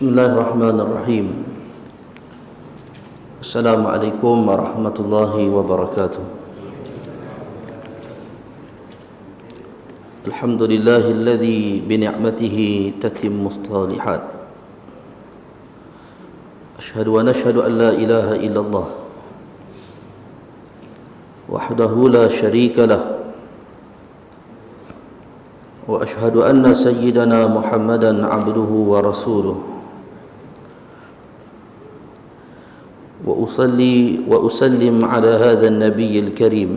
Bismillahirrahmanirrahim. Assalamualaikum warahmatullahi wabarakatuh. Alhamdulillahilladzi bi ni'matihi tatimmus shalihat. Asyhadu wa nashhadu an la ilaha illallah wahdahu la syarika lah. Wa asyhadu anna sayyidana Muhammadan abduhu wa rasuluh. وأصلي وأسلم على هذا النبي الكريم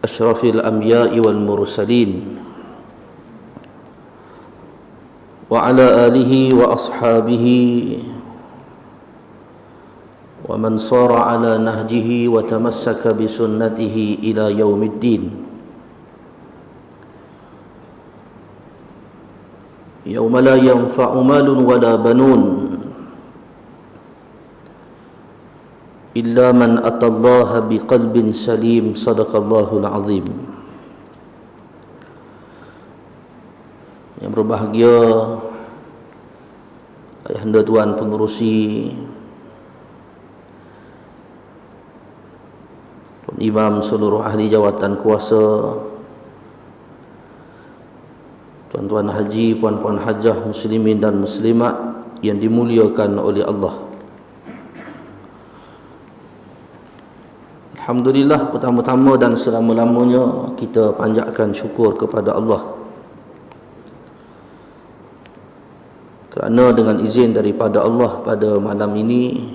أشرف الأنبياء والمرسلين وعلى آله وأصحابه ومن صار على نهجه وتمسك بسنته إلى يوم الدين يوم لا ينفع مال ولا بنون إلا من أتى الله بقلب سليم صدق الله العظيم. Yang berbahagia Ayahanda Tuan Pengerusi, Tuan Imam seluruh ahli jawatan kuasa, tuan-tuan haji, puan-puan hajah, muslimin dan muslimat yang dimuliakan oleh Allah. Alhamdulillah, pertama-tama dan selama-lamanya kita panjatkan syukur kepada Allah kerana dengan izin daripada Allah pada malam ini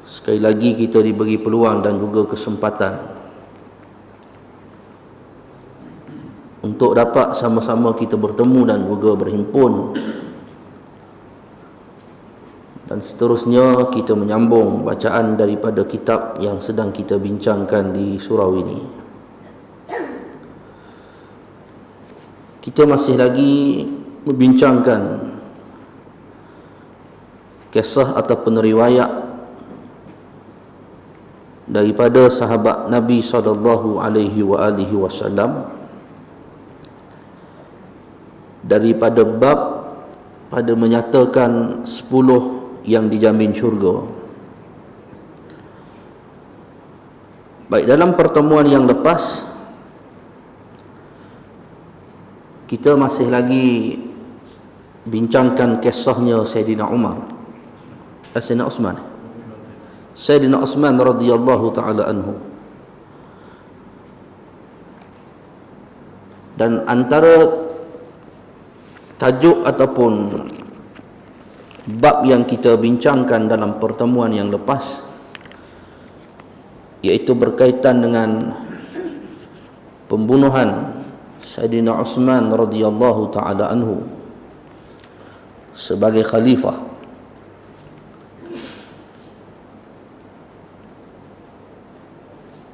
sekali lagi kita diberi peluang dan juga kesempatan untuk dapat sama-sama kita bertemu dan juga berhimpun, dan seterusnya kita menyambung bacaan daripada kitab yang sedang kita bincangkan di surau ini. Kita masih lagi membincangkan kisah ataupun riwayat daripada sahabat Nabi SAW daripada bab pada menyatakan 10 yang dijamin syurga. Baik, dalam pertemuan yang lepas kita masih lagi bincangkan kisahnya Sayyidina Umar, Sayyidina Uthman radhiyallahu taala anhu. Dan antara tajuk ataupun bab yang kita bincangkan dalam pertemuan yang lepas iaitu berkaitan dengan pembunuhan Sayyidina Uthman radhiyallahu taala anhu sebagai khalifah.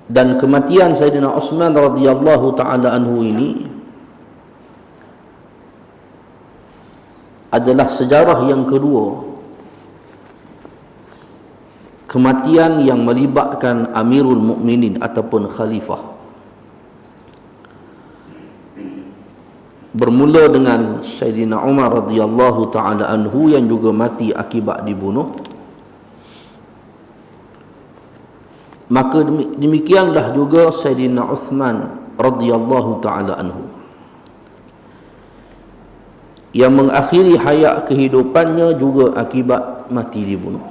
Dan kematian Sayyidina Uthman radhiyallahu taala anhu ini adalah sejarah yang kedua kematian yang melibatkan Amirul Mukminin ataupun khalifah. Bermula dengan Sayyidina Umar radhiyallahu taala anhu yang juga mati akibat dibunuh. Maka demikianlah juga Sayyidina Uthman radhiyallahu taala anhu yang mengakhiri hayat kehidupannya juga akibat mati dibunuh.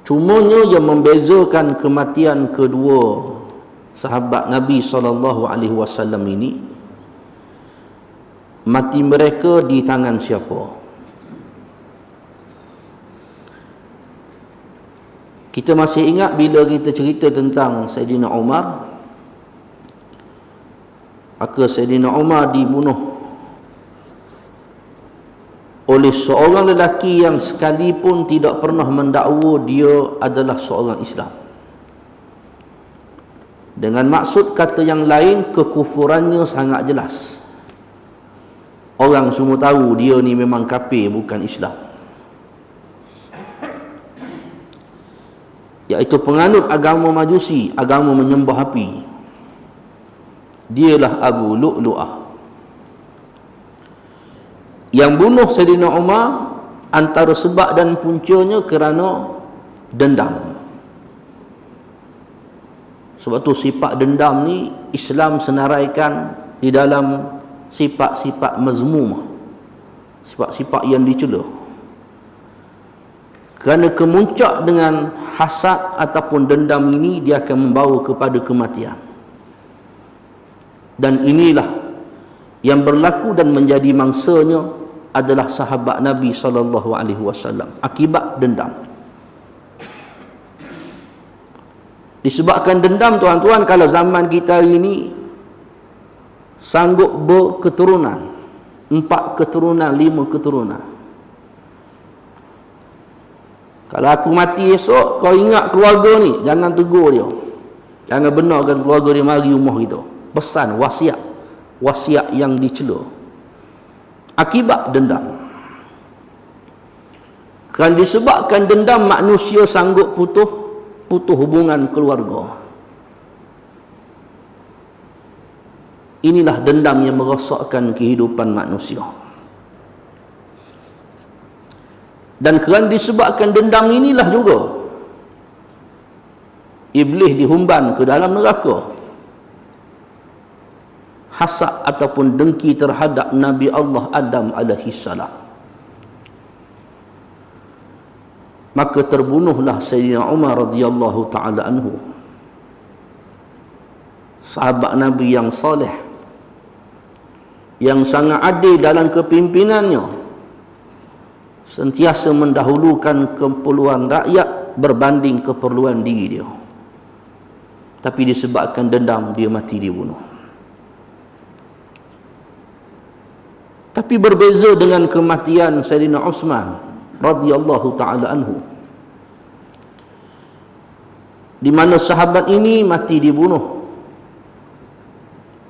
Cumanya yang membezakan kematian kedua sahabat Nabi SAW ini, mati mereka di tangan siapa? Kita masih ingat bila kita cerita tentang Sayyidina Umar, maka Sayyidina Umar dibunuh oleh seorang lelaki yang sekalipun tidak pernah mendakwa dia adalah seorang Islam. Dengan maksud kata yang lain, kekufurannya sangat jelas. Orang semua tahu dia ni memang kafir, bukan Islam. iaitu penganut agama Majusi, agama menyembah api. Dialah Abu Lu'lu'ah. Yang bunuh Sayyidina Umar antara sebab dan puncanya kerana dendam. Sebab tu sifat dendam ni Islam senaraikan di dalam sifat-sifat mazmumah, sifat-sifat yang dicela. Kerana kemuncak dengan hasad ataupun dendam ini, dia akan membawa kepada kematian. Dan inilah yang berlaku dan menjadi mangsanya adalah sahabat Nabi SAW akibat dendam. Disebabkan dendam, tuan-tuan, kalau zaman kita hari ini sanggup berketurunan, 4 keturunan, 5 keturunan. Kalau aku mati esok, kau ingat keluarga ni, jangan tegur dia, jangan benarkan keluarga dia mari rumah kita. Pesan, wasiat yang dicela akibat dendam. Kan disebabkan dendam, manusia sanggup putus hubungan keluarga. Inilah dendam yang merosakkan kehidupan manusia. Dan kerana disebabkan dendam inilah juga Iblis dihumban ke dalam neraka. Hasad ataupun dengki terhadap Nabi Allah Adam alaihissalam. Maka terbunuhlah Sayyidina Umar radhiyallahu ta'ala anhu, sahabat Nabi yang soleh, yang sangat adil dalam kepimpinannya, sentiasa mendahulukan keperluan rakyat berbanding keperluan diri dia. Tapi disebabkan dendam, dia mati dibunuh. Tapi berbeza dengan kematian Sayyidina Uthman radhiyallahu ta'ala anhu, di mana sahabat ini mati dibunuh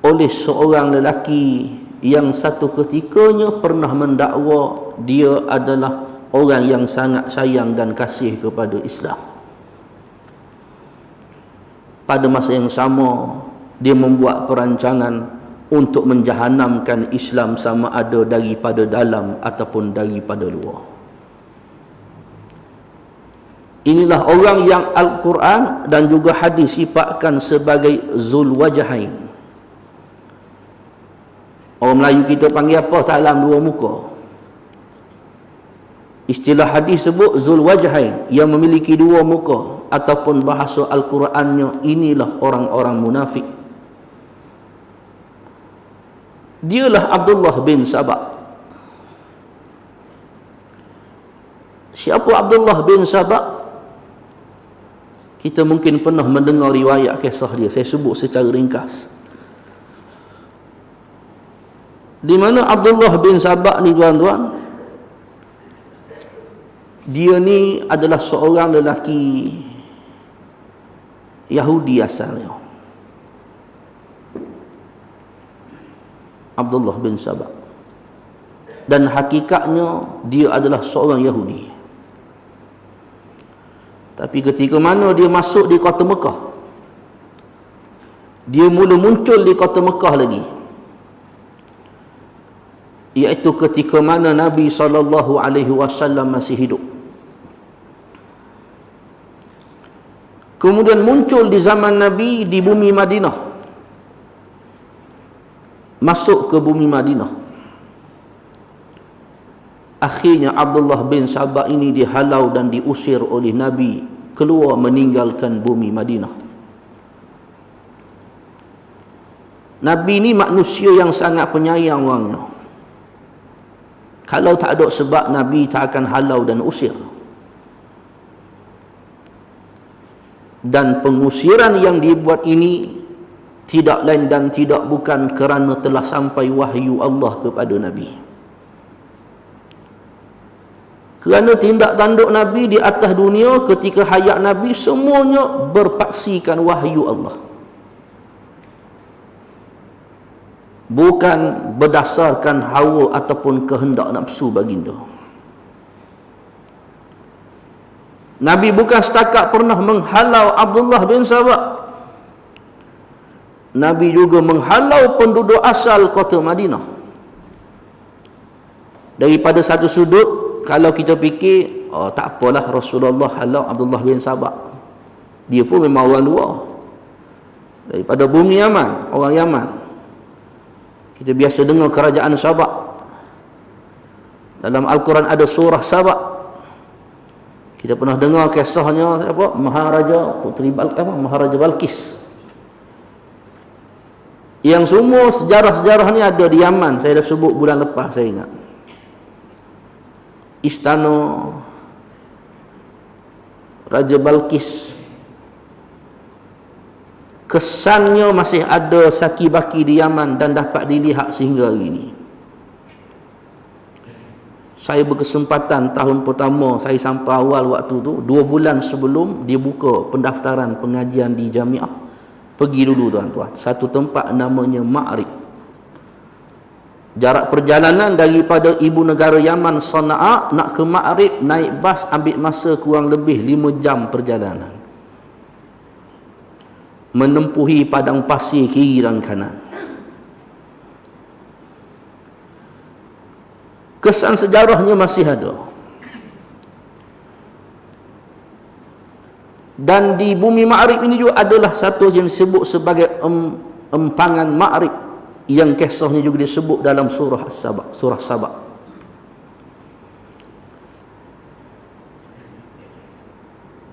oleh seorang lelaki yang satu ketikanya pernah mendakwa dia adalah orang yang sangat sayang dan kasih kepada Islam. Pada masa yang sama, dia membuat perancangan untuk menjahanamkan Islam, sama ada daripada dalam ataupun daripada luar. Inilah orang yang Al-Quran dan juga hadis sifatkan sebagai Zul Wajhain. Orang Melayu kita panggil apa? Talam dua muka. Istilah hadis sebut Zul Wajhain, yang memiliki dua muka, ataupun bahasa Al-Qurannya, inilah orang-orang munafik. Dialah Abdullah bin Sabah. Siapa Abdullah bin Sabah? Kita mungkin pernah mendengar riwayat kisah dia. Saya sebut secara ringkas. Di mana Abdullah bin Sabah ni, tuan-tuan, dia ni adalah seorang lelaki Yahudi asalnya. Abdullah bin Sabah. Dan hakikatnya dia adalah seorang Yahudi. Tapi ketika mana dia masuk di kota Mekah, dia mula muncul di kota Mekah lagi, iaitu ketika mana Nabi SAW masih hidup. Kemudian muncul di zaman Nabi di bumi Madinah, masuk ke bumi Madinah. Akhirnya Abdullah bin Sabah ini dihalau dan diusir oleh Nabi keluar meninggalkan bumi Madinah. Nabi ini manusia yang sangat penyayang orangnya. Kalau tak ada sebab, Nabi tak akan halau dan usir. Dan pengusiran yang dibuat ini tidak lain dan tidak bukan kerana telah sampai wahyu Allah kepada Nabi. Kerana tindak tanduk Nabi di atas dunia ketika hayat Nabi semuanya berpaksikan wahyu Allah, bukan berdasarkan hawa ataupun kehendak nafsu baginda. Nabi bukan setakat pernah menghalau Abdullah bin Sabah, Nabi juga menghalau penduduk asal kota Madinah. Daripada satu sudut, kalau kita fikir, oh tak apalah Rasulullah halau Abdullah bin Sabah, dia pun memang orang luar daripada bumi Yaman, orang Yaman. Kita biasa dengar kerajaan Sabah. Dalam Al-Quran ada surah Sabah. Kita pernah dengar kisahnya apa? Maharaja Balkis. Yang semua sejarah-sejarah ni ada di Yaman. Saya dah sebut bulan lepas, saya ingat. Istana Raja Balkis, kesannya masih ada saki-baki di Yaman dan dapat dilihat sehingga hari ini. Saya berkesempatan tahun pertama saya sampai awal waktu tu, 2 bulan sebelum dia buka pendaftaran pengajian di Jamiah, pergi dulu tuan-tuan, satu tempat namanya Ma'rib. Jarak perjalanan daripada ibu negara Yaman, Sana'a, nak ke Ma'rib naik bas ambil masa kurang lebih 5 jam perjalanan, menempuhi padang pasir kiri dan kanan. Kesan sejarahnya masih ada. Dan di bumi Ma'rib ini juga adalah satu yang disebut sebagai empangan Ma'rib, yang kisahnya juga disebut dalam surah As-Sabah, surah Sabah.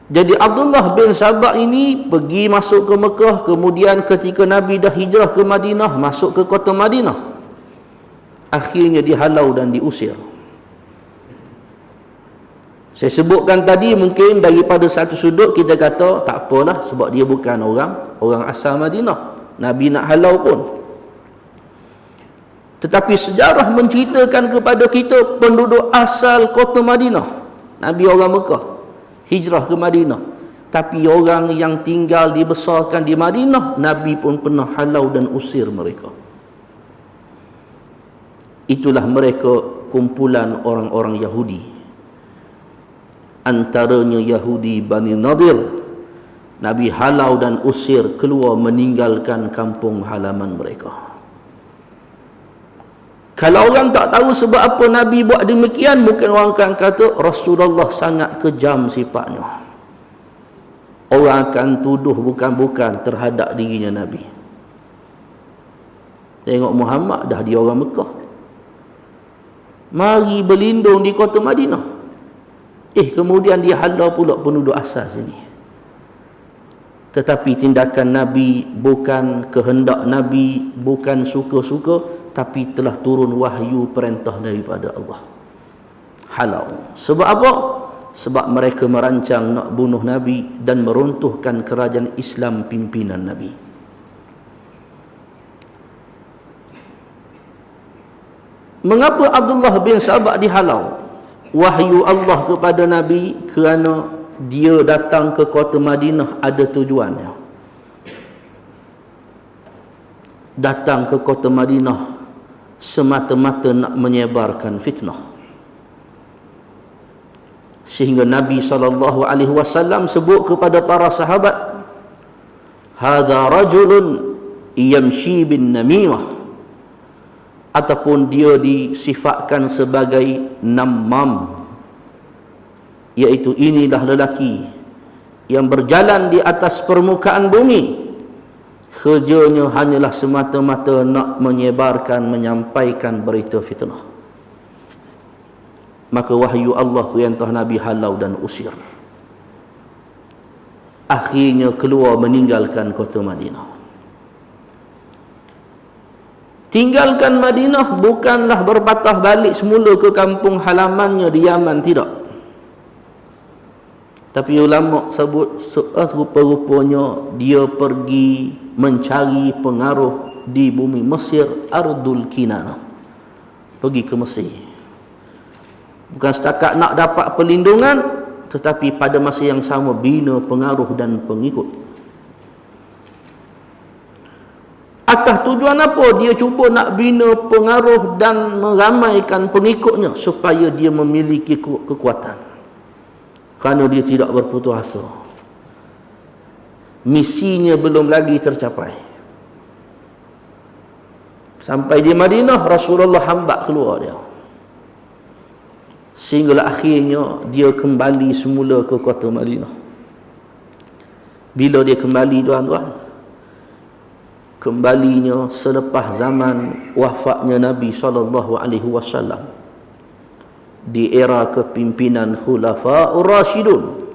Jadi Abdullah bin Sabah ini pergi masuk ke Mekah, kemudian ketika Nabi dah hijrah ke Madinah, masuk ke kota Madinah, akhirnya dihalau dan diusir. Saya sebutkan tadi, mungkin daripada satu sudut kita kata tak apalah sebab dia bukan orang asal Madinah, Nabi nak halau pun. Tetapi sejarah menceritakan kepada kita penduduk asal kota Madinah, Nabi orang Mekah hijrah ke Madinah, tapi orang yang tinggal dibesarkan di Madinah, Nabi pun pernah halau dan usir mereka. Itulah mereka, kumpulan orang-orang Yahudi, antaranya Yahudi Bani Nadir. Nabi halau dan usir keluar meninggalkan kampung halaman mereka. Kalau orang tak tahu sebab apa Nabi buat demikian, mungkin orang akan kata Rasulullah sangat kejam sifatnya. Orang akan tuduh bukan-bukan terhadap dirinya Nabi. Tengok Muhammad, dah dia orang Mekah, mari berlindung di kota Madinah, kemudian dia halau pula penduduk asal sini. Tetapi tindakan Nabi bukan kehendak Nabi, bukan suka-suka, tapi telah turun wahyu perintah daripada Allah. Halau. Sebab apa? Sebab mereka merancang nak bunuh Nabi dan meruntuhkan kerajaan Islam pimpinan Nabi. Mengapa Abdullah bin Sabah dihalau? Wahyu Allah kepada Nabi kerana dia datang ke kota Madinah ada tujuannya. Datang ke kota Madinah semata-mata nak menyebarkan fitnah. Sehingga Nabi SAW sebut kepada para sahabat, hadza rajulun yamshi bin namimah, ataupun dia disifatkan sebagai namam, iaitu inilah lelaki yang berjalan di atas permukaan bumi, kerjanya hanyalah semata-mata nak menyebarkan, menyampaikan berita fitnah. Maka wahyu Allah perintah Nabi halau dan usir. Akhirnya keluar meninggalkan kota Madinah. Tinggalkan Madinah bukanlah berpatah balik semula ke kampung halamannya di Yaman, tidak. Tapi ulama sebut rupa-rupanya dia pergi mencari pengaruh di bumi Mesir, Ardul Kinanah, pergi ke Mesir. Bukan setakat nak dapat perlindungan, tetapi pada masa yang sama bina pengaruh dan pengikut. Atas tujuan apa? Dia cuba nak bina pengaruh dan meramaikan pengikutnya supaya dia memiliki kekuatan. kerana dia tidak berputus asa. Misinya belum lagi tercapai. Sampai di Madinah, Rasulullah hambat keluar dia. Sehinggalah akhirnya dia kembali semula ke kota Madinah. Bila dia kembali, tuan-tuan, kembalinya selepas zaman wafatnya Nabi SAW, di era kepimpinan Khulafa'ur Rashidun.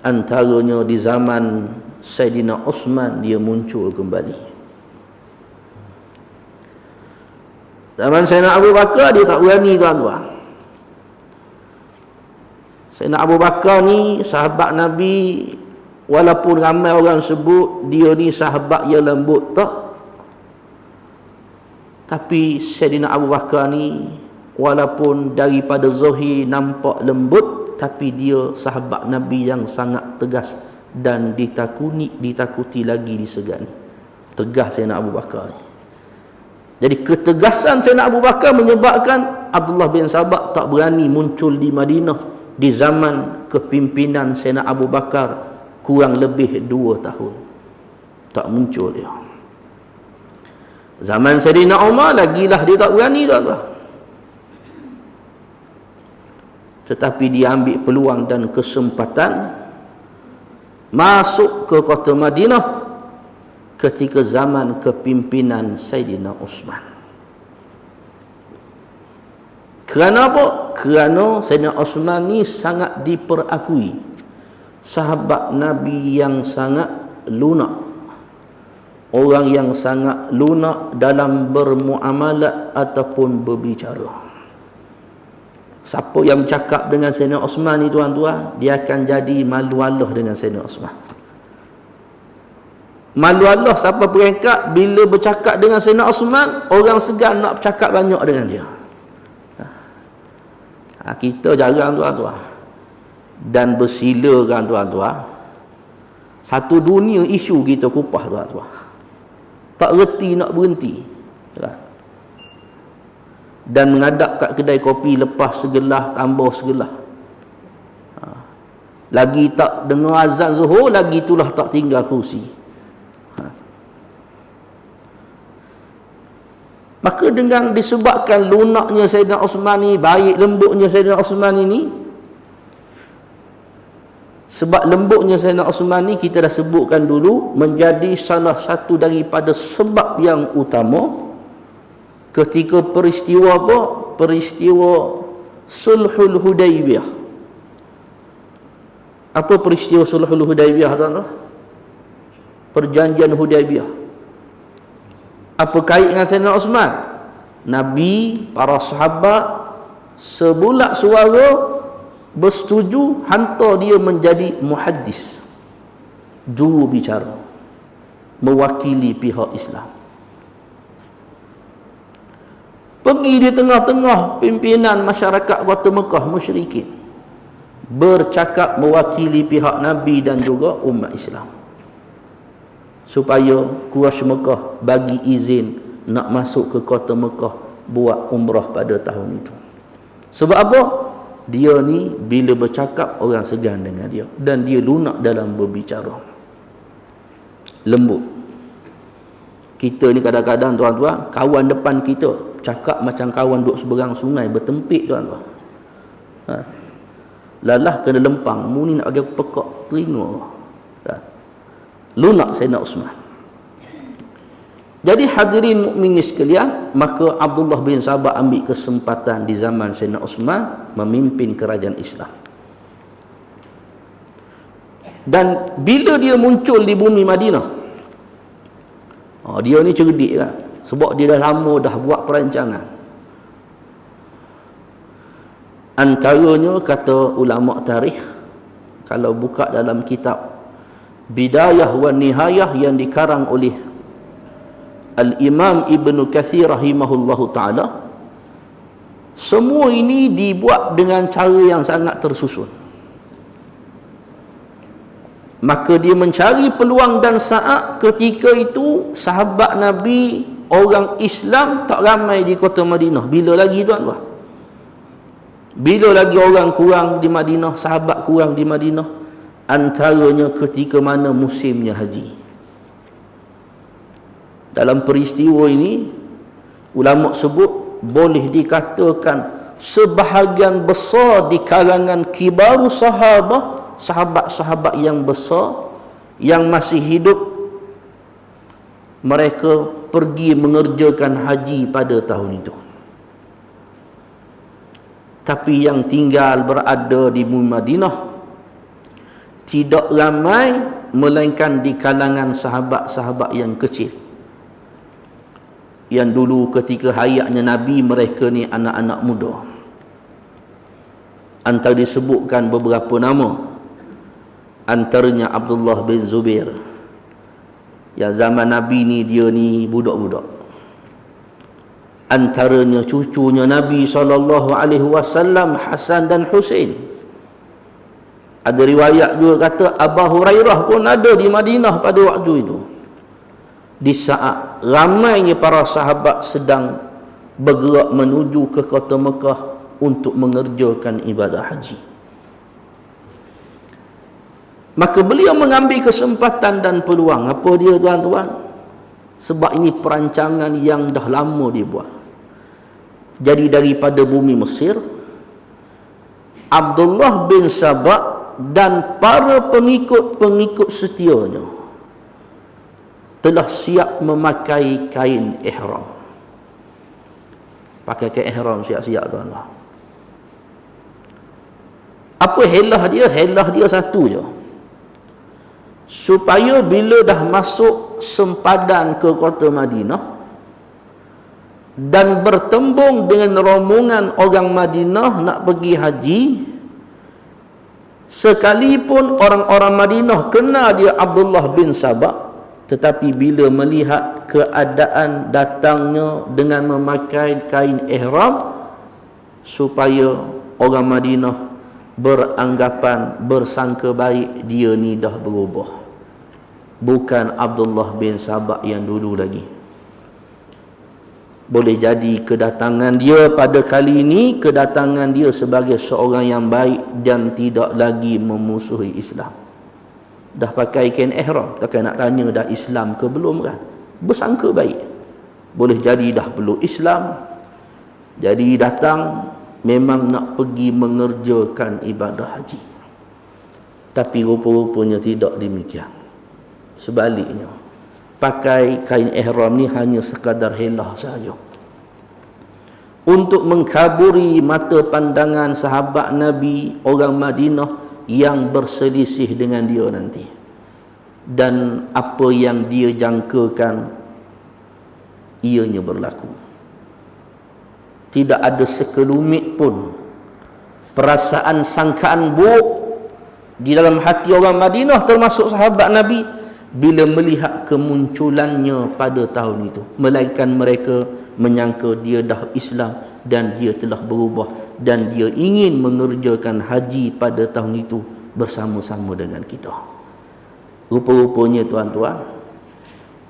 Antaranya di zaman Sayyidina Osman dia muncul kembali. Zaman Sayyidina Abu Bakar dia tak berani, tuan-tuan. Sayyidina Abu Bakar ni sahabat Nabi, walaupun ramai orang sebut dia ni sahabat yang lembut, tak. Tapi Sayyidina Abu Bakar ni walaupun daripada zahir nampak lembut, tapi dia sahabat Nabi yang sangat tegas dan ditakuti lagi disegani. Tegas Sayyidina Abu Bakar ni. Jadi ketegasan Sayyidina Abu Bakar menyebabkan Abdullah bin Sabah tak berani muncul di Madinah di zaman kepimpinan Sayyidina Abu Bakar kurang lebih 2 tahun. Tak muncul dia. Zaman Sayyidina Umar lagilah dia tak berani, tuan-tuan. Tetapi dia ambil peluang dan kesempatan masuk ke kota Madinah ketika zaman kepimpinan Sayyidina Osman. Kerana apa? Kerana Sayyidina Osman ni sangat diperakui sahabat Nabi yang sangat lunak, orang yang sangat lunak dalam bermuamalat ataupun berbicara. Siapa yang bercakap dengan Sayyidina Osman ni, tuan-tuan, dia akan jadi malu Allah dengan Sayyidina Osman. Malu Allah siapa peringkat bila bercakap dengan Sayyidina Osman, orang segan nak bercakap banyak dengan dia. Kita jarang, tuan-tuan. Dan bersilakan, tuan-tuan. Satu dunia isu kita kupas, tuan-tuan. Tak reti nak berhenti. Dan mengadap kat kedai kopi, lepas segelah tambah segelah. Lagi tak dengar azan zuhur, lagi itulah tak tinggal kursi. Maka dengan disebabkan lunaknya Sayyidina Osman ni, baik lembutnya Sayyidina Osman ini, sebab lembutnya Sayyidina Osman ni kita dah sebutkan dulu, menjadi salah satu daripada sebab yang utama ketika peristiwa apa? Peristiwa Sulhul Hudaibiyah. Apa peristiwa Sulhul Hudaibiyah, tuan-tuan? Perjanjian Hudaibiyah. Apa kait dengan Sayyidina Osman? Nabi, para sahabat sebulat suara bersetuju hantar dia menjadi muhaddis, juru bicara, mewakili pihak Islam. Pergi di tengah-tengah pimpinan masyarakat kota Mekah musyrikin, bercakap mewakili pihak Nabi dan juga umat Islam, supaya Quraisy Mekah bagi izin nak masuk ke kota Mekah buat umrah pada tahun itu. Sebab apa? Dia ni bila bercakap orang segan dengan dia, dan dia lunak dalam berbicara, lembut. Kita ni kadang-kadang, tuan-tuan, kawan depan kita cakap macam kawan duduk seberang sungai bertempik, tuan-tuan. Lalah kena lempang, mu ni nak bagi aku pekak telinga. Lunak Sayyidina Osman. Jadi hadirin mukminin sekalian, maka Abdullah bin Sabah ambil kesempatan di zaman Sayyidina Osman memimpin kerajaan Islam. Dan bila dia muncul di bumi Madinah, dia ni cerdik kan, sebab dia dah lama dah buat perancangan. Antaranya kata ulama tarikh, kalau buka dalam kitab Bidayah wa Nihayah yang dikarang oleh Al-Imam Ibn Kathir rahimahullahu ta'ala, semua ini dibuat dengan cara yang sangat tersusun. Maka dia mencari peluang dan saat ketika itu sahabat Nabi, orang Islam tak ramai di kota Madinah. Bila lagi, tuan-tuan? Bila lagi orang kurang di Madinah, sahabat kurang di Madinah? Antaranya ketika mana musimnya haji. Dalam peristiwa ini, ulama sebut boleh dikatakan sebahagian besar di kalangan kibaru sahabah, sahabat-sahabat yang besar yang masih hidup, mereka pergi mengerjakan haji pada tahun itu. Tapi yang tinggal berada di Madinah tidak ramai, melainkan di kalangan sahabat-sahabat yang kecil, yang dulu ketika hayatnya Nabi, mereka ni anak-anak muda. Antara disebutkan beberapa nama, antaranya Abdullah bin Zubair, yang zaman Nabi ni dia ni budak-budak. Antaranya cucunya Nabi SAW, Hasan dan Husain. Ada riwayat juga kata Abu Hurairah pun ada di Madinah pada waktu itu, di saat ramainya para sahabat sedang bergerak menuju ke kota Mekah untuk mengerjakan ibadah haji. Maka beliau mengambil kesempatan dan peluang. Apa dia, tuan-tuan? Sebab ini perancangan yang dah lama dibuat. Jadi daripada bumi Mesir, Abdullah bin Sabah dan para pengikut-pengikut setianya telah siap memakai kain ihram. Pakai kain ihram siap-siap, tuan-tuan. Apa helah dia? Helah dia satu je, supaya bila dah masuk sempadan ke kota Madinah dan bertembung dengan rombongan orang Madinah nak pergi haji, sekalipun orang-orang Madinah kenal dia Abdullah bin Sabah, tetapi bila melihat keadaan datangnya dengan memakai kain ihram, supaya orang Madinah beranggapan, bersangka baik dia ni dah berubah, bukan Abdullah bin Sabah yang dulu lagi. Boleh jadi kedatangan dia pada kali ini, kedatangan dia sebagai seorang yang baik dan tidak lagi memusuhi Islam. Dah pakai kain ihram, takkan nak tanya dah Islam ke belum kan? Bersangka baik. Boleh jadi dah peluk Islam, jadi datang memang nak pergi mengerjakan ibadah haji. Tapi rupa-rupanya tidak demikian. Sebaliknya, pakai kain ihram ni hanya sekadar helah sahaja, untuk mengkaburi mata pandangan sahabat Nabi orang Madinah yang berselisih dengan dia nanti, dan apa yang dia jangkakan ianya berlaku. Tidak ada sekelumit pun perasaan sangkaan buruk di dalam hati orang Madinah, termasuk sahabat Nabi, bila melihat kemunculannya pada tahun itu, melainkan mereka menyangka dia dah Islam dan dia telah berubah dan dia ingin mengerjakan haji pada tahun itu bersama-sama dengan kita. Rupa-rupanya, tuan-tuan,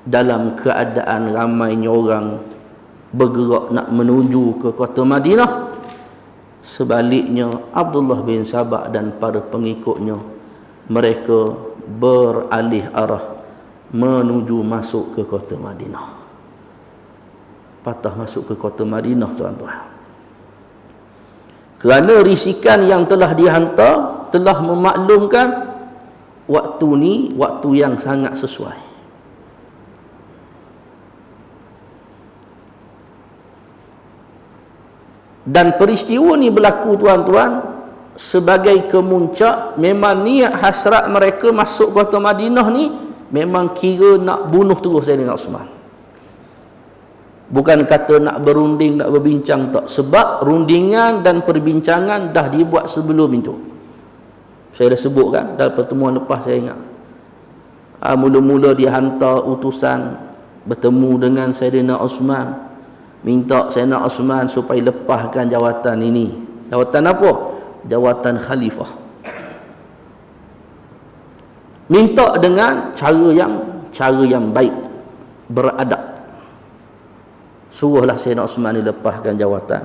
dalam keadaan ramainya orang bergerak nak menuju ke kota Madinah, sebaliknya Abdullah bin Sabah dan para pengikutnya, mereka beralih arah menuju masuk ke kota Madinah. Patah masuk ke kota Madinah, tuan-tuan, kerana risikan yang telah dihantar telah memaklumkan waktu ni waktu yang sangat sesuai. Dan peristiwa ni berlaku, tuan-tuan, sebagai kemuncak. Memang niat hasrat mereka masuk kota Madinah ni memang kira nak bunuh terus Sayyidina Osman. Bukan kata nak berunding, nak berbincang, tak. Sebab rundingan dan perbincangan dah dibuat sebelum itu. Saya dah sebut kan dalam pertemuan lepas, saya ingat. Mula-mula dia hantar utusan bertemu dengan Sayyidina Osman, minta Sayyidina Osman supaya lepaskan jawatan ini. Jawatan apa? Jawatan khalifah. Minta dengan cara yang baik, beradab. Suruhlah Sayyidina Osman dilepaskan jawatan.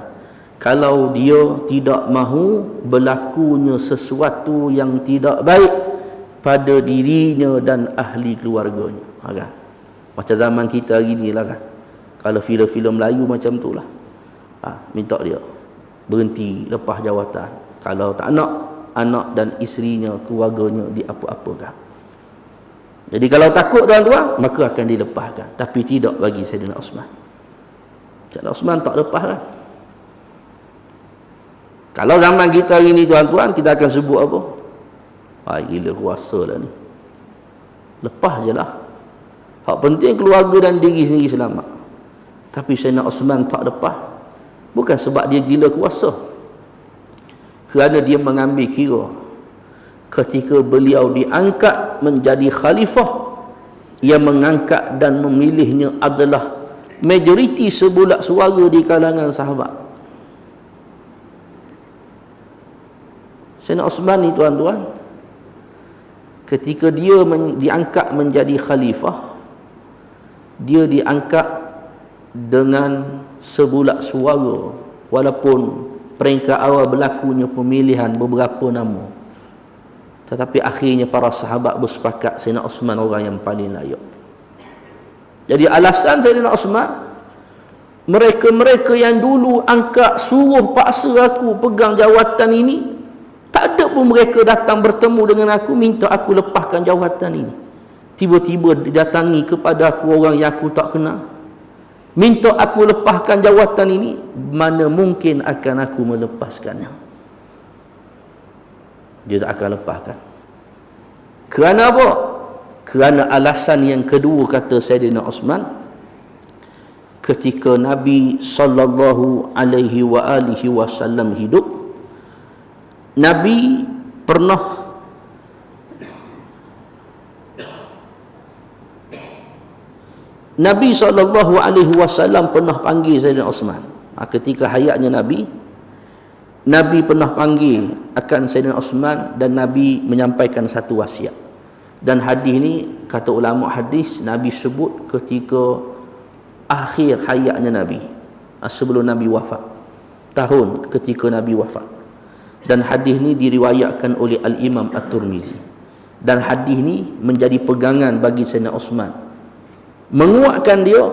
kalau dia tidak mahu berlakunya sesuatu yang tidak baik pada dirinya dan ahli keluarganya. Kan? Macam zaman kita hari ni lah kan. Kalau filem-filem Melayu macam tu lah. Minta dia berhenti, lepas jawatan. Kalau tak nak, anak dan isterinya, keluarganya diapa-apakan. Jadi kalau takut tuan-tuan, maka akan dilepaskan. Tapi tidak bagi Saidina Osman. Saidina Osman tak lepaskan. Kalau zaman kita hari ni tuan-tuan, kita akan sebut apa? Gila kuasa lah ni. Lepas je lah. Hak penting keluarga dan diri sendiri selamat. Tapi Saidina Osman tak lepas. Bukan sebab dia gila kuasa. Kerana dia mengambil kira ketika beliau diangkat menjadi khalifah, yang mengangkat dan memilihnya adalah majoriti sebulat suara di kalangan sahabat. Sayyidina Osman ni tuan-tuan, ketika dia diangkat menjadi khalifah, dia diangkat dengan sebulat suara, walaupun peringkat awal berlakunya pemilihan beberapa nama, tetapi akhirnya para sahabat bersepakat Sayyidina Osman orang yang paling layak. Jadi alasan Sayyidina Osman, mereka-mereka yang dulu angkat suruh paksa aku pegang jawatan ini, tak ada pun mereka datang bertemu dengan aku minta aku lepaskan jawatan ini. Tiba-tiba didatangi kepada aku orang yang aku tak kenal, minta aku lepaskan jawatan ini, mana mungkin akan aku melepaskannya. Dia tak akan lepaskan. Kerana apa? Kerana alasan yang kedua, kata Sayyidina Osman, ketika Nabi sallallahu alaihi wasallam hidup, Nabi sallallahu alaihi wasallam pernah panggil Sayyidina Osman. Ketika hayatnya Nabi pernah panggil akan Sayyidina Osman dan Nabi menyampaikan satu wasiat. Dan hadis ni, kata ulama hadis, Nabi sebut ketika akhir hayatnya Nabi, sebelum Nabi wafat, tahun ketika Nabi wafat. Dan hadis ni diriwayatkan oleh Al-Imam At-Tirmizi. Dan hadis ni menjadi pegangan bagi Sayyidina Osman, menguatkan dia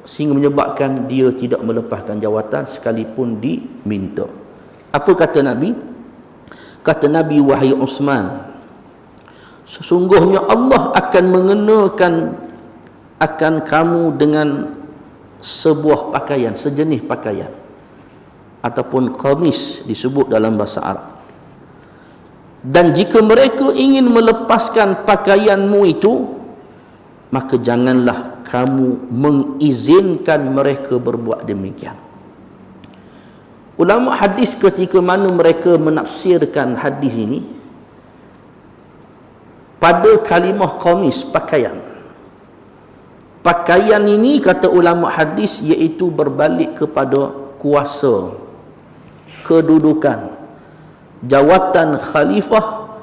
sehingga menyebabkan dia tidak melepaskan jawatan sekalipun diminta. Apa kata Nabi? Kata Nabi, wahai Osman, sesungguhnya Allah akan mengenakan akan kamu dengan sebuah pakaian, sejenis pakaian, ataupun qamis disebut dalam bahasa Arab. Dan jika mereka ingin melepaskan pakaianmu itu, maka janganlah kamu mengizinkan mereka berbuat demikian. Ulama hadis ketika mana mereka menafsirkan hadis ini pada kalimah qamis, pakaian. Pakaian ini, kata ulama hadis, iaitu berbalik kepada kuasa, kedudukan, jawatan khalifah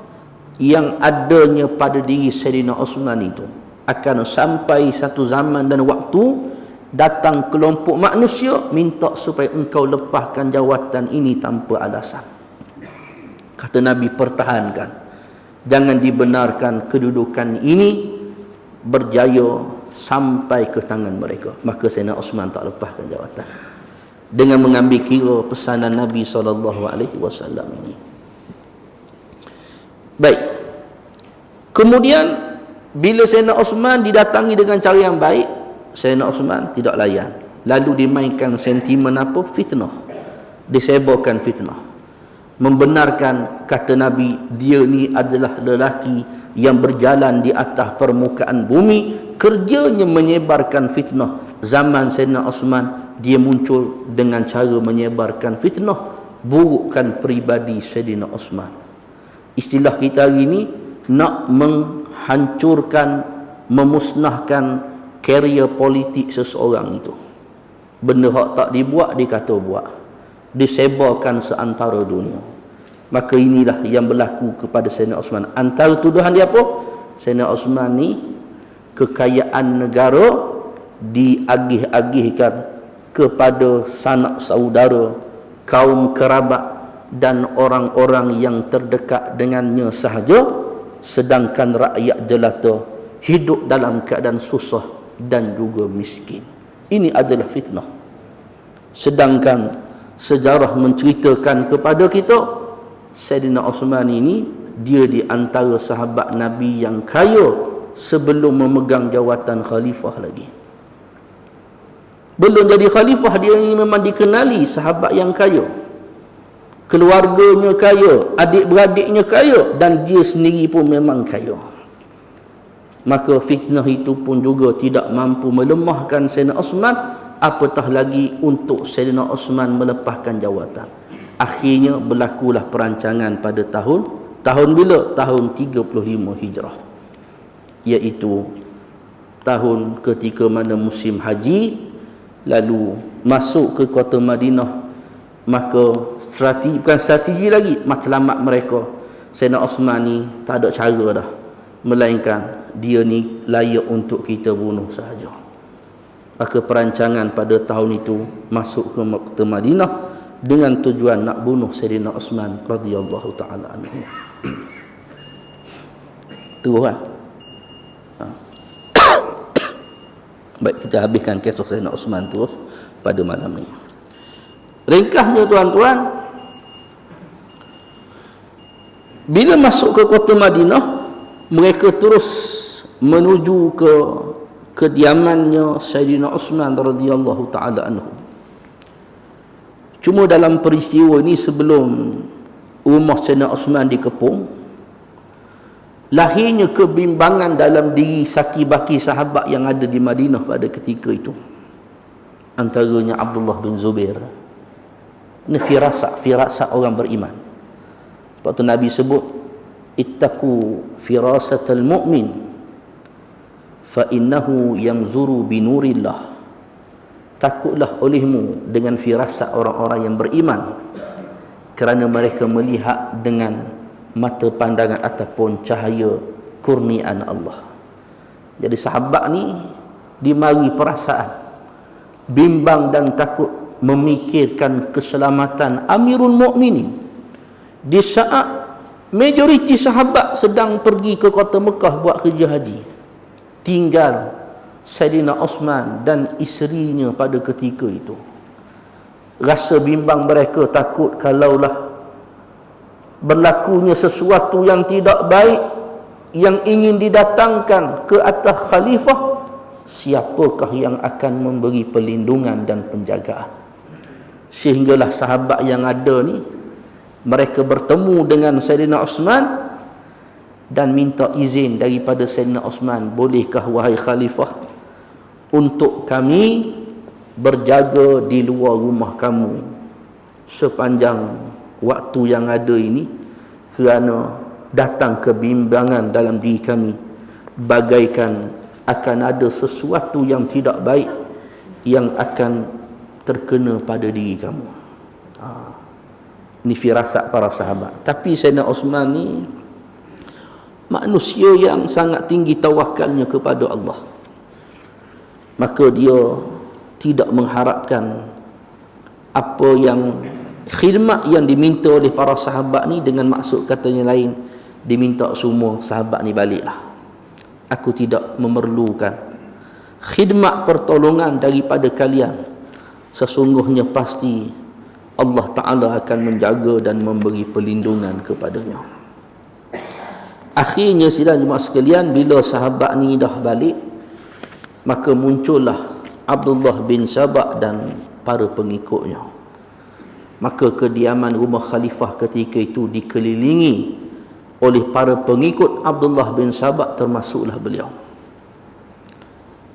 yang adanya pada diri Sayyidina Osman itu. Akan sampai satu zaman dan waktu datang kelompok manusia minta supaya engkau lepaskan jawatan ini tanpa alasan. Kata Nabi, pertahankan, jangan dibenarkan kedudukan ini berjaya sampai ke tangan mereka. Maka Sayyidina Osman tak lepaskan jawatan dengan mengambil kira pesanan Nabi SAW ini. Baik. Kemudian bila Sayyidina Osman didatangi dengan cara yang baik, Sayyidina Osman tidak layan. Lalu dimainkan sentimen apa? Fitnah. Disebarkan fitnah. Membenarkan, kata Nabi, dia ni adalah lelaki yang berjalan di atas permukaan bumi, kerjanya menyebarkan fitnah. Zaman Sayyidina Osman, dia muncul dengan cara menyebarkan fitnah, burukkan peribadi Sayyidina Osman. Istilah kita hari ini, nak menghancurkan, memusnahkan karier politik seseorang itu. Benda hak tak dibuat, dikata buat, disebarkan seantara dunia. Maka inilah yang berlaku kepada Sayyidina Osman. Antara tuduhan dia apa? Sayyidina Osman ni kekayaan negara diagih-agihkan kepada sanak saudara kaum kerabat dan orang-orang yang terdekat dengannya sahaja, sedangkan rakyat jelata hidup dalam keadaan susah dan juga miskin. Ini adalah fitnah. Sedangkan sejarah menceritakan kepada kita, Sayyidina Osman ini dia di antara sahabat Nabi yang kaya sebelum memegang jawatan khalifah lagi. Belum jadi khalifah, dia ini memang dikenali sahabat yang kaya. Keluarganya kaya, adik-beradiknya kaya, dan dia sendiri pun memang kaya. Maka fitnah itu pun juga tidak mampu melemahkan Sayyidina Osman, apatah lagi untuk Sayyidina Osman melepaskan jawatan. Akhirnya berlakulah perancangan pada tahun bila? Tahun 35 Hijrah. Iaitu tahun ketika mana musim haji, lalu masuk ke kota Madinah. Maka bukan strategi lagi, matlamat mereka, Sayyidina Osman ni tak ada cara dah, melainkan dia ni layak untuk kita bunuh sahaja. Maka perancangan pada tahun itu masuk ke kota Madinah dengan tujuan nak bunuh Sayyidina Osman radhiyallahu taala anhu. Terus kan? Baik, kita habiskan kisah Sayyidina Osman terus pada malam ni. Ringkasnya tuan-tuan, bila masuk ke kota Madinah, mereka terus menuju ke kediamannya Sayyidina Osman radhiyallahu taala anhu. Cuma dalam peristiwa ini, sebelum rumah Sayyidina Osman dikepung, lahirnya kebimbangan dalam diri saki-baki sahabat yang ada di Madinah pada ketika itu. Antaranya Abdullah bin Zubair. Ini firasat orang beriman. Sebab tu Nabi sebut, ittaqu firasatal mu'min fa innahu yanzuru binurillah. Takutlah olehmu dengan firasat orang-orang yang beriman, kerana mereka melihat dengan mata pandangan ataupun cahaya kurniaan Allah. Jadi sahabat ni dimari perasaan bimbang dan takut, memikirkan keselamatan Amirul Mukminin di saat majoriti sahabat sedang pergi ke kota Mekah buat kerja haji. Tinggal Sayyidina Osman dan isterinya pada ketika itu. Rasa bimbang mereka, takut kalaulah berlakunya sesuatu yang tidak baik yang ingin didatangkan ke atas khalifah, siapakah yang akan memberi perlindungan dan penjagaan? Sehinggalah sahabat yang ada ni, mereka bertemu dengan Sayyidina Osman dan minta izin daripada Sayyidina Osman, bolehkah wahai khalifah untuk kami berjaga di luar rumah kamu sepanjang waktu yang ada ini, kerana datang kebimbangan dalam diri kami, bagaikan akan ada sesuatu yang tidak baik yang akan terkena pada diri kamu. Ini firasat para sahabat. Tapi Sayyidina Osman ni manusia yang sangat tinggi tawakalnya kepada Allah. Maka dia tidak mengharapkan apa yang khidmat yang diminta oleh para sahabat ni, dengan maksud katanya lain, diminta semua sahabat ni baliklah. Aku tidak memerlukan khidmat pertolongan daripada kalian. Sesungguhnya pasti Allah Ta'ala akan menjaga dan memberi perlindungan kepadanya. Akhirnya sidang jemaah sekalian, bila sahabat ni dah balik, maka muncullah Abdullah bin Sabah dan para pengikutnya. Maka kediaman rumah khalifah ketika itu dikelilingi oleh para pengikut Abdullah bin Sabah, termasuklah beliau.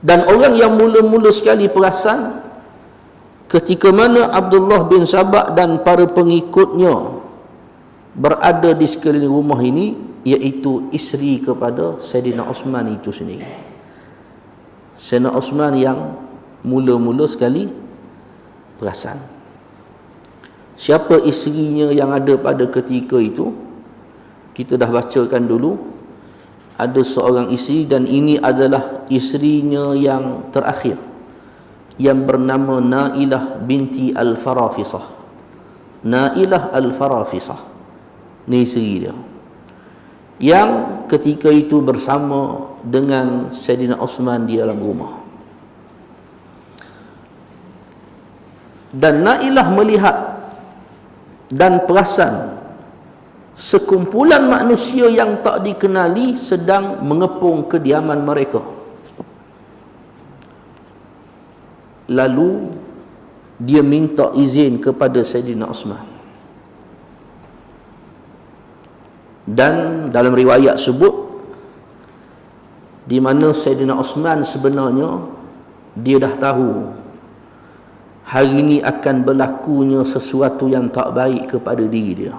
Dan orang yang mula-mula sekali perasan ketika mana Abdullah bin Sabah dan para pengikutnya berada di sekeliling rumah ini, iaitu isteri kepada Sayyidina Osman itu sendiri. Sayyidina Osman yang mula-mula sekali perasan. Siapa isterinya yang ada pada ketika itu? Kita dah bacakan dulu. Ada seorang isteri, dan ini adalah isterinya yang terakhir, yang bernama Nailah binti Al-Farafisah Nailah Al-Farafisah, ni isteri dia, yang ketika itu bersama dengan Sayyidina Osman di dalam rumah. Dan Nailah melihat dan perasan sekumpulan manusia yang tak dikenali sedang mengepung kediaman mereka. Lalu dia minta izin kepada Sayyidina Osman. Dan dalam riwayat sebut, di mana Sayyidina Osman sebenarnya dia dah tahu hari ini akan berlakunya sesuatu yang tak baik kepada diri dia.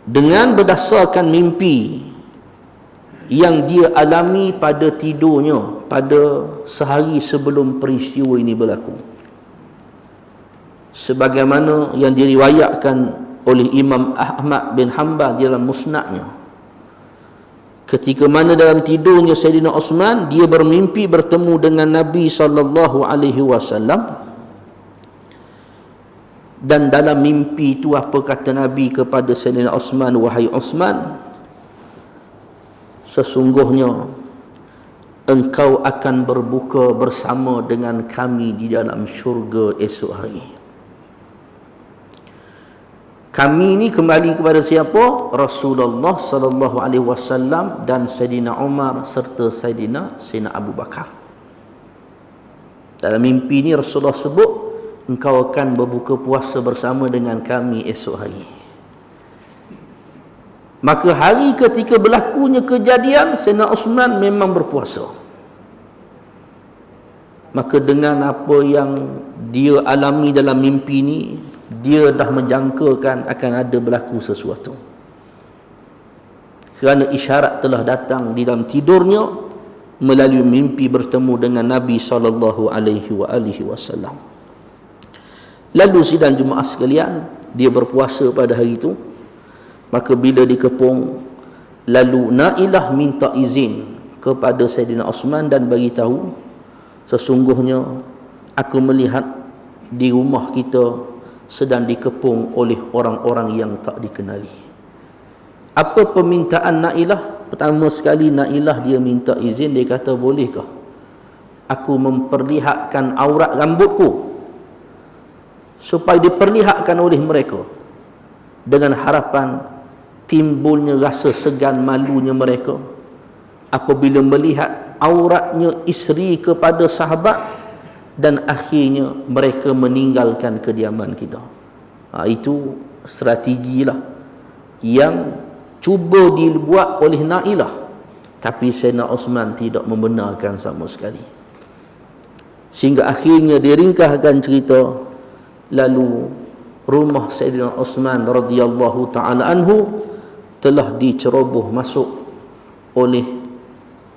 Dengan berdasarkan mimpi yang dia alami pada tidurnya pada sehari sebelum peristiwa ini berlaku, sebagaimana yang diriwayatkan oleh Imam Ahmad bin Hanbal dalam musnadnya, ketika mana dalam tidurnya Sayyidina Osman dia bermimpi bertemu dengan Nabi SAW. Dan dalam mimpi itu apa kata Nabi kepada Sayyidina Osman? Wahai Osman, sesungguhnya engkau akan berbuka bersama dengan kami di dalam syurga esok hari. Kami ini kembali kepada siapa? Rasulullah sallallahu alaihi wasallam dan Sayyidina Umar serta Sayyidina Abu Bakar. Dalam mimpi ini Rasulullah sebut, engkau akan berbuka puasa bersama dengan kami esok hari. Maka hari ketika berlakunya kejadian, Sayyidina Osman memang berpuasa. Maka dengan apa yang dia alami dalam mimpi ini, dia dah menjangkakan akan ada berlaku sesuatu. Kerana isyarat telah datang di dalam tidurnya melalui mimpi bertemu dengan Nabi SAW. Lalu sidang Jumaat sekalian, dia berpuasa pada hari itu. Maka bila dikepung, lalu Nailah minta izin kepada Sayyidina Osman dan bagi tahu, sesungguhnya aku melihat di rumah kita sedang dikepung oleh orang-orang yang tak dikenali. Apa permintaan Nailah? Pertama sekali Nailah dia minta izin, dia kata, bolehkah aku memperlihatkan aurat rambutku supaya diperlihatkan oleh mereka, dengan harapan timbulnya rasa segan malunya mereka apabila melihat auratnya isteri kepada sahabat dan akhirnya mereka meninggalkan kediaman kita. Itu strategilah yang cuba dibuat oleh Nailah, tapi Sayyidina Osman tidak membenarkan sama sekali. Sehingga akhirnya diringkahkan cerita, lalu rumah Sayyidina Osman radhiyallahu taala anhu telah diceroboh masuk oleh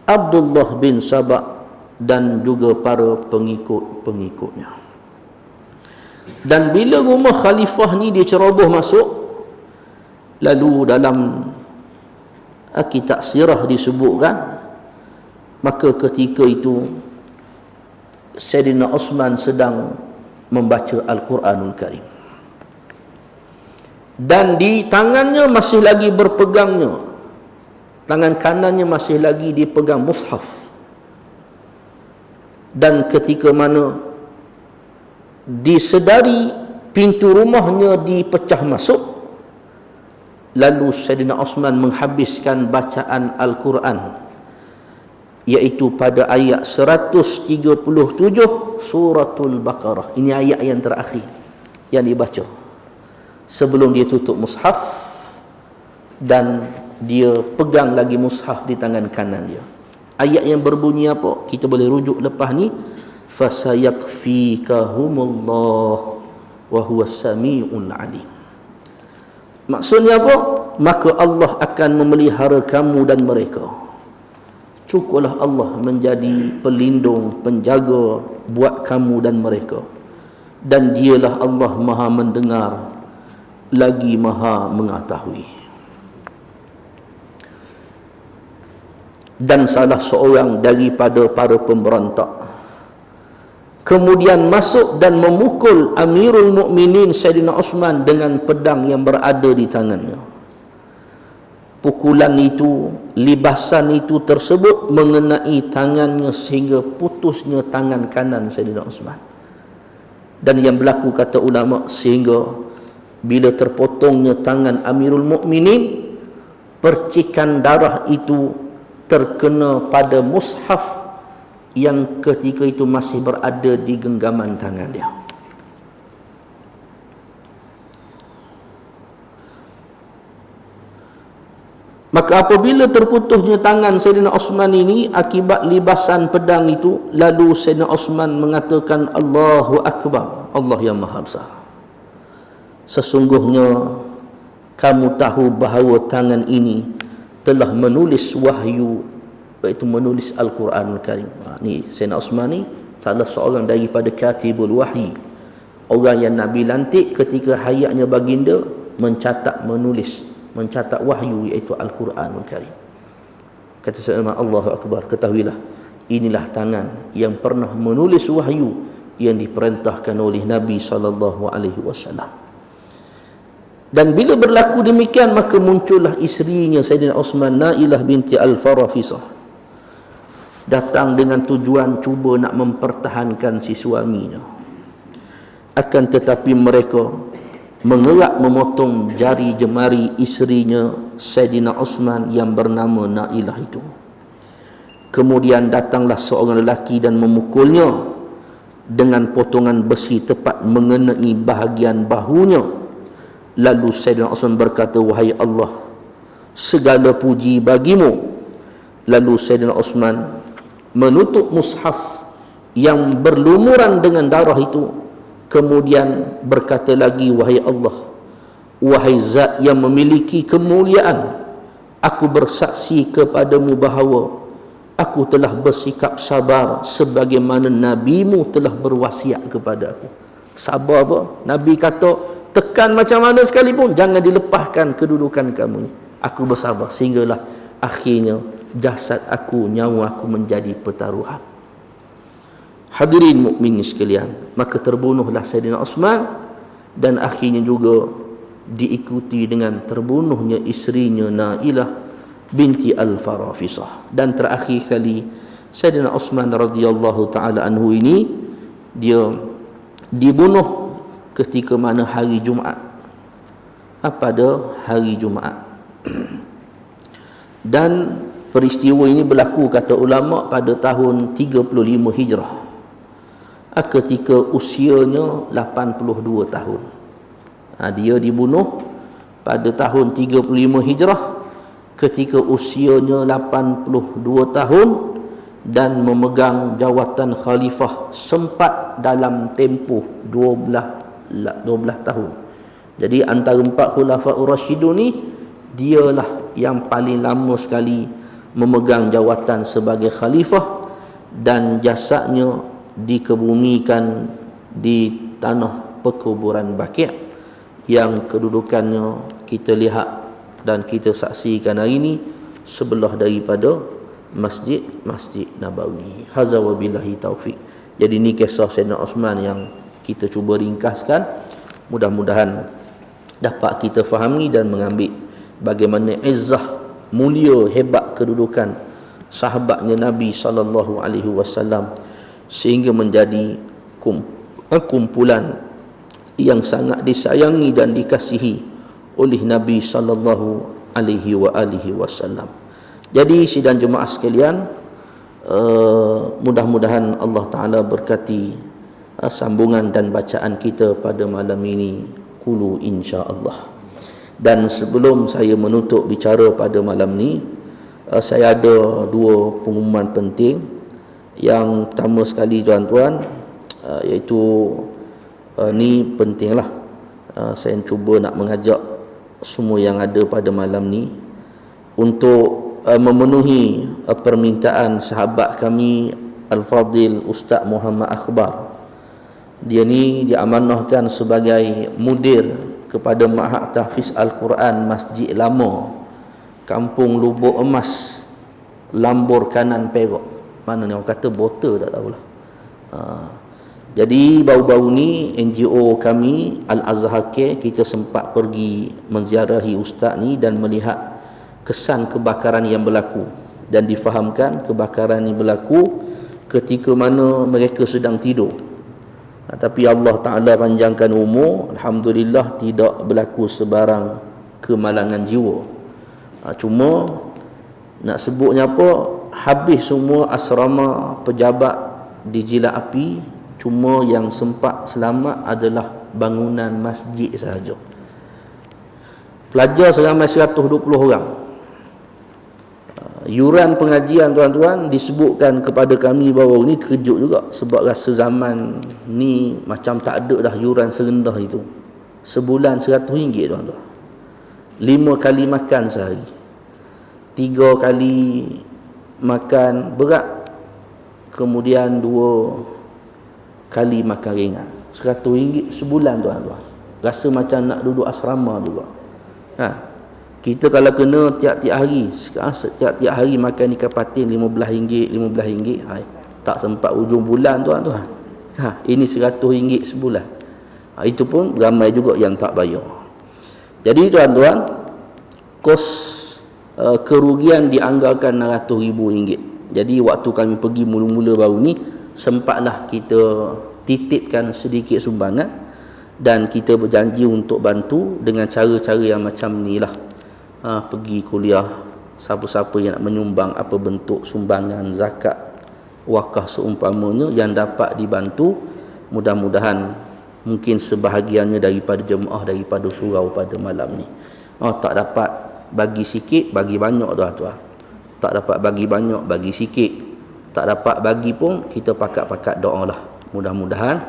Abdullah bin Sabah dan juga para pengikut-pengikutnya. Dan bila rumah khalifah ni diceroboh masuk, lalu dalam kitab sirah disebutkan, maka ketika itu Sayyidina Osman sedang membaca Al-Quranul Karim, dan di tangannya masih lagi berpegangnya, tangan kanannya masih lagi dipegang mushaf. Dan ketika mana disedari pintu rumahnya dipecah masuk, lalu Sayyidina Osman menghabiskan bacaan Al-Quran, iaitu pada ayat 137 suratul Baqarah. Ini ayat yang terakhir yang dibaca sebelum dia tutup mushaf, dan dia pegang lagi mushaf di tangan kanan dia. Ayat yang berbunyi apa? Kita boleh rujuk lepas ni, fasayakfikahumullah wa huwas samiul alim. Maksudnya apa? Maka Allah akan memelihara kamu dan mereka. Cukuplah Allah menjadi pelindung, penjaga buat kamu dan mereka. Dan dialah Allah Maha mendengar lagi Maha mengetahui. Dan salah seorang daripada para pemberontak kemudian masuk dan memukul Amirul Mukminin Sayyidina Osman dengan pedang yang berada di tangannya. Pukulan itu, libasan itu tersebut mengenai tangannya sehingga putusnya tangan kanan Sayyidina Osman. Dan yang berlaku, kata ulama, sehingga bila terpotongnya tangan Amirul Mukminin, percikan darah itu terkena pada mushaf yang ketika itu masih berada di genggaman tangan dia. Maka apabila terputusnya tangan Sayyidina Osman ini akibat libasan pedang itu, lalu Sayyidina Osman mengatakan, Allahu Akbar, Allah yang Maha Besar. Sesungguhnya kamu tahu bahawa tangan ini telah menulis wahyu, iaitu menulis Al-Quranul Karim. Ni Sayyidina Osman ni salah seorang daripada katibul wahyi, orang yang Nabi lantik ketika hayatnya baginda mencatat wahyu, iaitu Al-Quranul Karim. Kata Sayyidina Allahu Akbar, ketahuilah inilah tangan yang pernah menulis wahyu yang diperintahkan oleh Nabi SAW. Dan bila berlaku demikian, maka muncullah isterinya Sayyidina Osman, Nailah binti Al-Farafisah, datang dengan tujuan cuba nak mempertahankan si suaminya. Akan tetapi mereka mengerak memotong jari jemari isterinya Sayyidina Osman yang bernama Nailah itu. Kemudian datanglah seorang lelaki dan memukulnya dengan potongan besi tepat mengenai bahagian bahunya. Lalu Sayyidina Osman berkata, wahai Allah, segala puji bagimu. Lalu Sayyidina Osman menutup mushaf yang berlumuran dengan darah itu, kemudian berkata lagi, wahai Allah, wahai zat yang memiliki kemuliaan, aku bersaksi kepadamu bahawa aku telah bersikap sabar sebagaimana Nabimu telah berwasiat kepada aku. Sabar apa? Nabi kata, tekan macam mana sekalipun, jangan dilepaskan kedudukan kamu ni. Aku bersabar sehinggalah akhirnya jasad aku, nyawa aku menjadi pertaruhan. Hadirin mukminin sekalian, maka terbunuhlah Sayyidina Osman, dan akhirnya juga diikuti dengan terbunuhnya isterinya Nailah binti Al-Farafisah. Dan terakhir kali Sayyidina Osman radhiyallahu taala anhu ini, dia dibunuh ketika mana hari Jumaat, pada hari Jumaat. Dan peristiwa ini berlaku, kata ulama, pada tahun 35 Hijrah, ketika usianya 82 tahun. Dia dibunuh pada tahun 35 Hijrah ketika usianya 82 tahun dan memegang jawatan khalifah sempat dalam tempoh 12 tahun. Jadi antara 4 khulafaur rasyidun ni, dialah yang paling lama sekali memegang jawatan sebagai khalifah, dan jasadnya dikebumikan di tanah perkuburan Baqi' yang kedudukannya kita lihat dan kita saksikan hari ini sebelah daripada Masjid Nabawi. Hadza wa billahi taufik. Jadi ni kisah Sayyidina Osman yang kita cuba ringkaskan, mudah-mudahan dapat kita fahami dan mengambil bagaimana izzah, mulia, hebat kedudukan sahabatnya Nabi SAW, sehingga menjadi kumpulan yang sangat disayangi dan dikasihi oleh Nabi SAW. Jadi sidang jemaah sekalian, mudah-mudahan Allah Ta'ala berkati sambungan dan bacaan kita pada malam ini. Qulu insya-Allah. Dan sebelum saya menutup bicara pada malam ni, saya ada 2 pengumuman penting. Yang pertama sekali tuan-tuan, iaitu ni pentinglah, saya cuba nak mengajak semua yang ada pada malam ni untuk memenuhi permintaan sahabat kami Al-Fadil Ustaz Muhammad Akhbar. Dia ni diamanahkan sebagai mudir kepada Ma'had Tahfiz Al-Quran Masjid Lama, Kampung Lubuk Emas, Lambur Kanan, Perak. Mana ni orang kata botol, tak tahulah. Jadi baru-baru ni NGO kami Al-Azhar Care, kita sempat pergi menziarahi ustaz ni dan melihat kesan kebakaran yang berlaku, dan difahamkan kebakaran ini berlaku ketika mana mereka sedang tidur. Tapi Allah Ta'ala panjangkan umur, alhamdulillah tidak berlaku sebarang kemalangan jiwa. Cuma nak sebutnya apa, habis semua asrama pejabat dijilat api. Cuma yang sempat selamat adalah bangunan masjid sahaja. Pelajar seramai 120 orang. Yuran pengajian tuan-tuan disebutkan kepada kami bahawa ni terkejut juga, sebab rasa zaman ni macam tak ada dah yuran serendah itu. Sebulan RM100 tuan-tuan. 5 kali makan sehari, 3 kali makan berat, kemudian 2 kali makan ringan. RM100 sebulan tuan-tuan. Rasa macam nak duduk asrama juga. Kita kalau kena tiap-tiap hari, sekarang tiap-tiap hari makan ikan patin RM15, tak sempat ujung bulan tuan-tuan. Ini RM100 sebulan. Itu pun ramai juga yang tak bayar. Jadi tuan-tuan, kos kerugian dianggarkan RM600,000. Jadi waktu kami pergi mula-mula baru ni, sempatlah kita titipkan sedikit sumbangan, dan kita berjanji untuk bantu dengan cara-cara yang macam ni lah. Pergi kuliah, siapa-siapa yang nak menyumbang apa bentuk sumbangan, zakat, wakaf seumpamanya yang dapat dibantu, mudah-mudahan mungkin sebahagiannya daripada jemaah, daripada surau pada malam ni. Tak dapat bagi sikit, bagi banyak tuan-tuan. Tak dapat bagi banyak, bagi sikit. Tak dapat bagi pun, kita pakat-pakat doa lah. Mudah-mudahan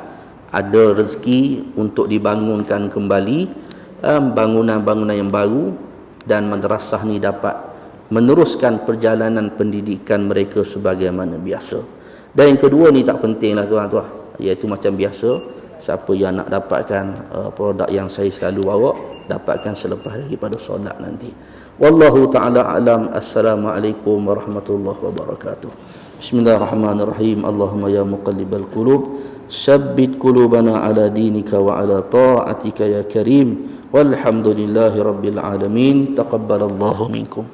ada rezeki untuk dibangunkan kembali bangunan-bangunan yang baru, dan madrasah ni dapat meneruskan perjalanan pendidikan mereka sebagaimana biasa. Dan yang kedua ni tak penting lah tuan-tuan, iaitu macam biasa, siapa yang nak dapatkan produk yang saya selalu bawa, dapatkan selepas daripada solat nanti. Wallahu ta'ala alam. Assalamualaikum warahmatullahi wabarakatuh. Bismillahirrahmanirrahim. Allahumma ya muqallibal qulub, sabbit qulubana ala dinika wa ala ta'atika ya karim. Walhamdulillahi rabbil alamin. Taqabbalallahu minkum.